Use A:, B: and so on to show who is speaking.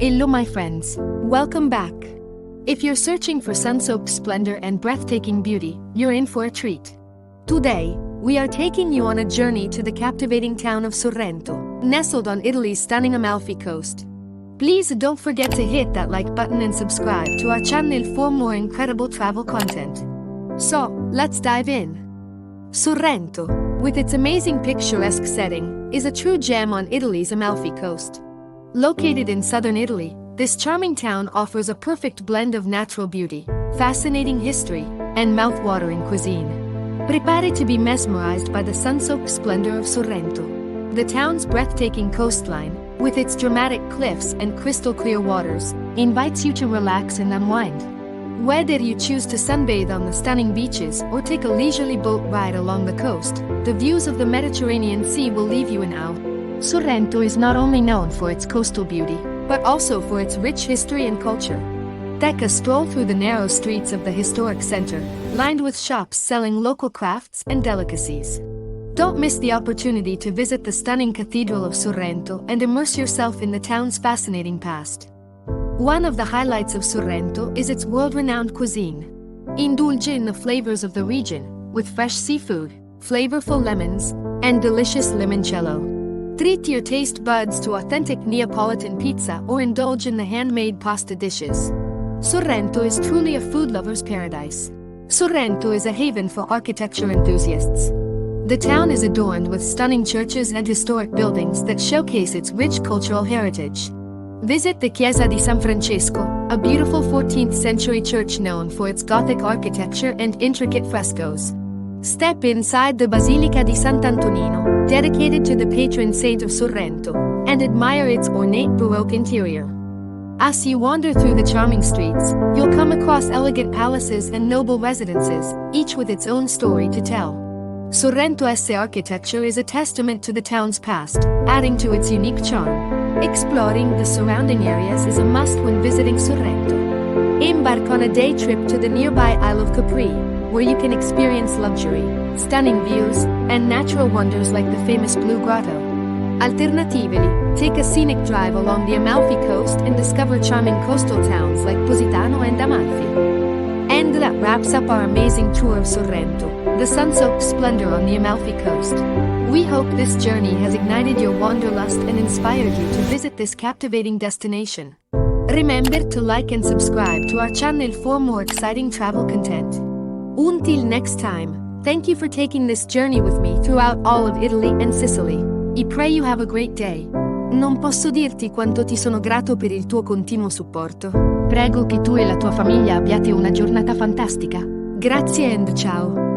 A: Hello my friends, welcome back. If you're searching for sun-soaked splendor and breathtaking beauty, you're in for a treat. Today, we are taking you on a journey to the captivating town of Sorrento, nestled on Italy's stunning Amalfi Coast. Please don't forget to hit that like button and subscribe to our channel for more incredible travel content. So, let's dive in. Sorrento, with its amazing picturesque setting, is a true gem on Italy's Amalfi Coast. Located in southern Italy, this charming town offers a perfect blend of natural beauty, fascinating history, and mouth-watering cuisine. Prepare to be mesmerized by the sun-soaked splendor of Sorrento. The town's breathtaking coastline, with its dramatic cliffs and crystal-clear waters, invites you to relax and unwind. Whether you choose to sunbathe on the stunning beaches or take a leisurely boat ride along the coast, the views of the Mediterranean Sea will leave you in awe. Sorrento is not only known for its coastal beauty, but also for its rich history and culture. Take a stroll through the narrow streets of the historic center, lined with shops selling local crafts and delicacies. Don't miss the opportunity to visit the stunning Cathedral of Sorrento and immerse yourself in the town's fascinating past. One of the highlights of Sorrento is its world-renowned cuisine. Indulge in the flavors of the region, with fresh seafood, flavorful lemons, and delicious limoncello. Treat your taste buds to authentic Neapolitan pizza or indulge in the handmade pasta dishes. Sorrento is truly a food lover's paradise. Sorrento is a haven for architecture enthusiasts. The town is adorned with stunning churches and historic buildings that showcase its rich cultural heritage. Visit the Chiesa di San Francesco, a beautiful 14th century church known for its Gothic architecture and intricate frescoes. Step inside the Basilica di Sant'Antonino, dedicated to the patron saint of Sorrento, and admire its ornate Baroque interior. As you wander through the charming streets, you'll come across elegant palaces and noble residences, each with its own story to tell. Sorrento's architecture is a testament to the town's past, adding to its unique charm. Exploring the surrounding areas is a must when visiting Sorrento. Embark on a day trip to the nearby Isle of Capri, where you can experience luxury, stunning views, and natural wonders like the famous Blue Grotto. Alternatively, take a scenic drive along the Amalfi Coast and discover charming coastal towns like Positano and Amalfi. And that wraps up our amazing tour of Sorrento, the sun-soaked splendor on the Amalfi Coast. We hope this journey has ignited your wanderlust and inspired you to visit this captivating destination. Remember to like and subscribe to our channel for more exciting travel content. Until next time, thank you for taking this journey with me throughout all of Italy and Sicily. I pray you have a great day. Non posso dirti quanto ti sono grato per il tuo continuo supporto. Prego che tu e la tua famiglia abbiate una giornata fantastica. Grazie and ciao.